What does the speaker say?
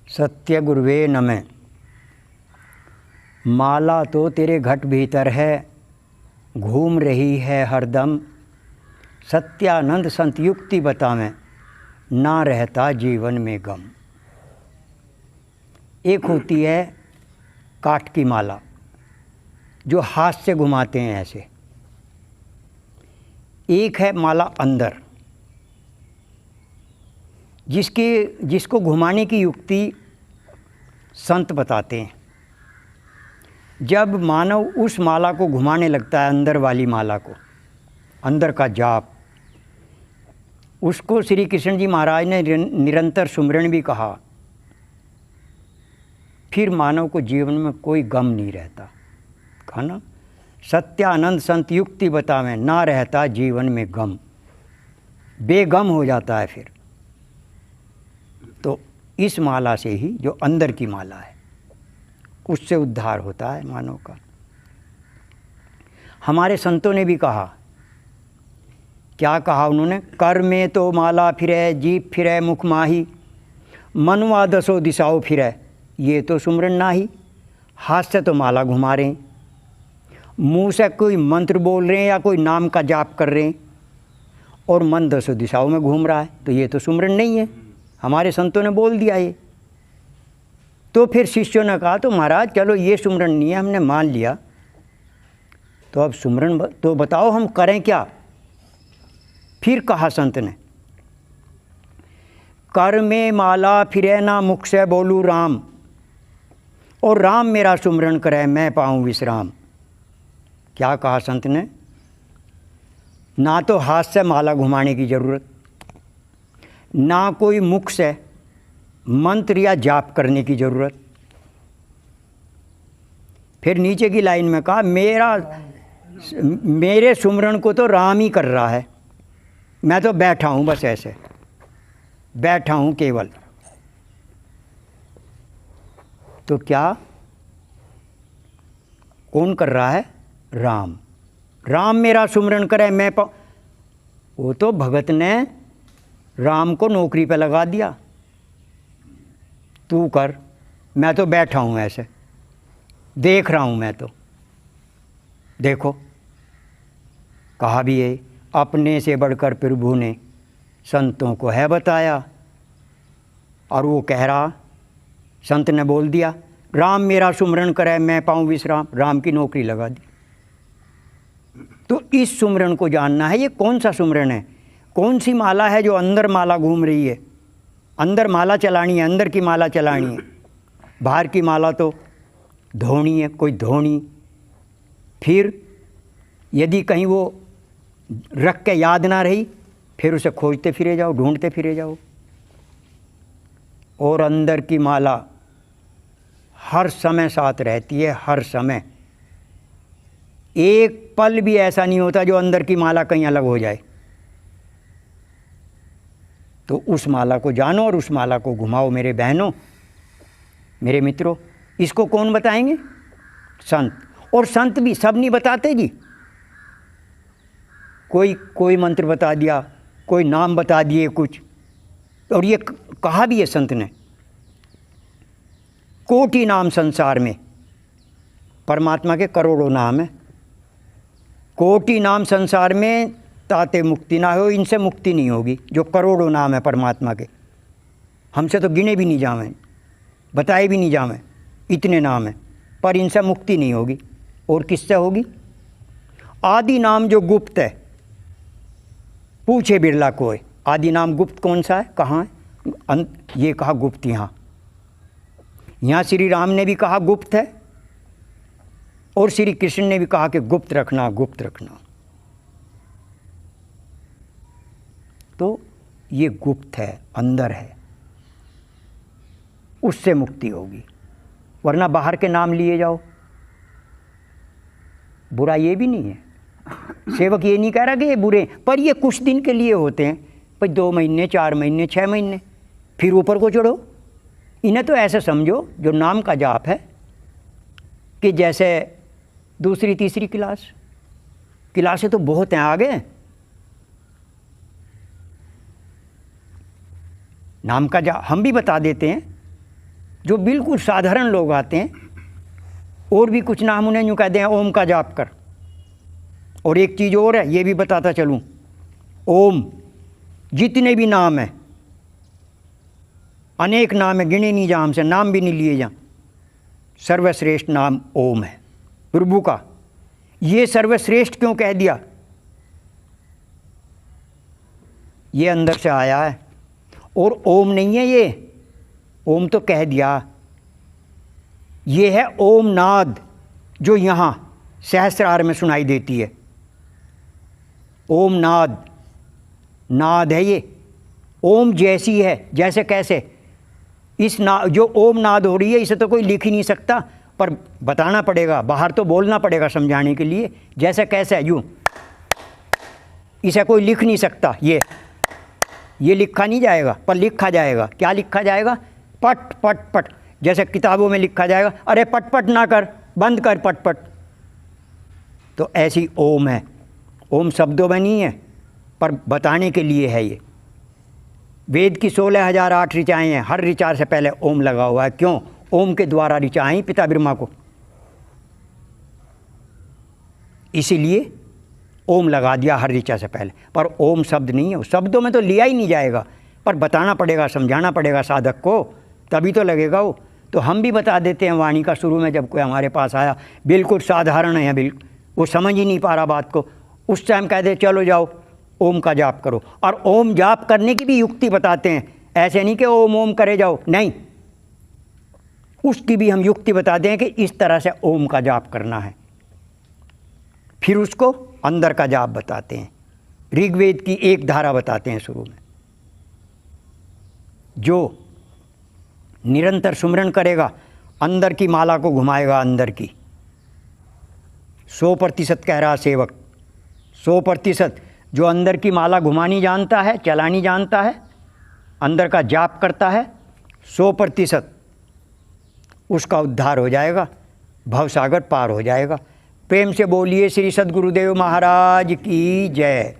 सत्य गुरुवे नमः। माला तो तेरे घट भीतर है, घूम रही है हरदम। सत्यानंद संत युक्ति बतावें, ना रहता जीवन में गम। एक होती है काठ की माला, जो हाथ से घुमाते हैं ऐसे। एक है माला अंदर, जिसको घुमाने की युक्ति संत बताते हैं। जब मानव उस माला को घुमाने लगता है, अंदर वाली माला को, अंदर का जाप, उसको श्री कृष्ण जी महाराज ने निरंतर सुमिरन भी कहा, फिर मानव को जीवन में कोई गम नहीं रहता। कहा ना, सत्यानंद संत युक्ति बतावें, ना रहता जीवन में गम। बेगम हो जाता है फिर। तो इस माला से ही, जो अंदर की माला है, उससे उद्धार होता है मानव का। हमारे संतों ने भी कहा, क्या कहा उन्होंने? कर में तो माला फिरै, जीभ फिरै मुख माही, मनवा दसों दिशाओं फिरै, ये तो सुमरन नाही। हाथ से तो माला घुमा रहे हैं, मुँह से कोई मंत्र बोल रहे हैं या कोई नाम का जाप कर रहे हैं, और मन दसों दिशाओं में घूम रहा है, तो ये तो सुमरन नहीं है। हमारे संतों ने बोल दिया ये। तो फिर शिष्यों ने कहा, तो महाराज चलो ये सुमरन नहीं है, हमने मान लिया, तो अब सुमरन तो बताओ हम करें क्या? फिर कहा संत ने, कर में माला फिरे ना मुख से बोलू राम, और राम मेरा सुमरन करे मैं पाऊँ विश्राम। क्या कहा संत ने? ना तो हाथ से माला घुमाने की ज़रूरत, ना कोई मुख से मंत्र या जाप करने की ज़रूरत। फिर नीचे की लाइन में कहा, मेरे सुमरन को तो राम ही कर रहा है, मैं तो बैठा हूँ, बस ऐसे बैठा हूँ केवल। तो क्या कौन कर रहा है? राम। राम मेरा सुमरन करे मैं वो तो भगत ने राम को नौकरी पे लगा दिया, तू कर, मैं तो बैठा हूँ ऐसे देख रहा हूँ। मैं तो देखो, कहा भी है, अपने से बढ़कर प्रभु ने संतों को है बताया। और वो कह रहा, संत ने बोल दिया, राम मेरा सुमरन करे मैं पाऊँ विश्राम, राम की नौकरी लगा दी। तो इस सुमरन को जानना है, ये कौन सा सुमरन है, कौन सी माला है जो अंदर माला घूम रही है। अंदर माला चलानी है, अंदर की माला चलानी है। बाहर की माला तो धोनी है, कोई धोनी। फिर यदि कहीं वो रख के याद ना रही, फिर उसे खोजते फिरे जाओ, ढूंढते फिरे जाओ। और अंदर की माला हर समय साथ रहती है, हर समय। एक पल भी ऐसा नहीं होता जो अंदर की माला कहीं अलग हो जाए। तो उस माला को जानो और उस माला को घुमाओ मेरे बहनों, मेरे मित्रों। इसको कौन बताएंगे? संत। और संत भी सब नहीं बताते जी। कोई मंत्र बता दिया, कोई नाम बता दिए कुछ। और ये कहा भी है संत ने, कोटि नाम संसार में, परमात्मा के करोड़ों नाम है। कोटि नाम संसार में ताते मुक्ति ना हो, इनसे मुक्ति नहीं होगी। जो करोड़ों नाम है परमात्मा के, हमसे तो गिने भी नहीं जावें, बताए भी नहीं जावें, इतने नाम हैं, पर इनसे मुक्ति नहीं होगी। और किससे होगी? आदि नाम जो गुप्त है, पूछे बिरला कोई, आदि नाम गुप्त कौन सा है, कहाँ है? ये कहा गुप्त यहाँ श्री राम ने भी कहा गुप्त है, और श्री कृष्ण ने भी कहा कि गुप्त रखना, गुप्त रखना। तो ये गुप्त है, अंदर है, उससे मुक्ति होगी। वरना बाहर के नाम लिए जाओ, बुरा ये भी नहीं है। सेवक ये नहीं कह रहा कि ये बुरे, पर ये कुछ दिन के लिए होते हैं, भाई 2 महीने, 4 महीने, 6 महीने, फिर ऊपर को चढ़ो। इन्हें तो ऐसे समझो जो नाम का जाप है, कि जैसे दूसरी तीसरी क्लासें तो बहुत हैं आगे। नाम का जाप हम भी बता देते हैं, जो बिल्कुल साधारण लोग आते हैं और भी कुछ नाम उन्हें यूँ कहते हैं ओम का जाप कर। और एक चीज़ और है, ये भी बताता चलूँ, ओम जितने भी नाम हैं, अनेक नाम है, गिने नहीं जा, हमसे नाम भी नहीं लिए जा, सर्वश्रेष्ठ नाम ओम है प्रभु का। ये सर्वश्रेष्ठ क्यों कह दिया? ये अंदर से आया है, और ओम नहीं है ये, ओम तो कह दिया, ये है ओम नाद जो यहाँ सहस्रार में सुनाई देती है। ओम नाद, नाद है ये, ओम जैसी है, जैसे कैसे, इस जो ओम नाद हो रही है इसे तो कोई लिख ही नहीं सकता, पर बताना पड़ेगा, बाहर तो बोलना पड़ेगा समझाने के लिए, जैसे कैसे यूँ, इसे कोई लिख नहीं सकता। ये लिखा नहीं जाएगा, पर लिखा जाएगा। क्या लिखा जाएगा? पट पट पट, जैसे किताबों में लिखा जाएगा, अरे पट पट ना कर, बंद कर पट पट। तो ऐसी ओम है। ओम शब्दों में नहीं है, पर बताने के लिए है ये। वेद की 16,008 ऋचाएँ हैं, हर ऋचा से पहले ओम लगा हुआ है। क्यों? ओम के द्वारा ऋचाएँ पिता ब्रह्मा को, इसीलिए ओम लगा दिया हर ऋचा से पहले। पर ओम शब्द नहीं है, शब्दों में तो लिया ही नहीं जाएगा, पर बताना पड़ेगा, समझाना पड़ेगा साधक को, तभी तो लगेगा वो। तो हम भी बता देते हैं वाणी का, शुरू में जब कोई हमारे पास आया बिल्कुल साधारण है, बिल्कुल वो समझ ही नहीं पा रहा बात को, उस टाइम कह दे चलो जाओ ओम का जाप करो। और ओम जाप करने की भी युक्ति बताते हैं, ऐसे नहीं कि ओम ओम करे जाओ, नहीं, उसकी भी हम युक्ति बताते हैं कि इस तरह से ओम का जाप करना है। फिर उसको अंदर का जाप बताते हैं, ऋग्वेद की एक धारा बताते हैं शुरू में। जो निरंतर सुमरन करेगा, अंदर की माला को घुमाएगा, अंदर की 100% कह रहा सेवक, 100% जो अंदर की माला घुमानी जानता है, चलानी जानता है, अंदर का जाप करता है, 100% उसका उद्धार हो जाएगा, भवसागर पार हो जाएगा। प्रेम से बोलिए श्री सद्गुरुदेव महाराज की जय।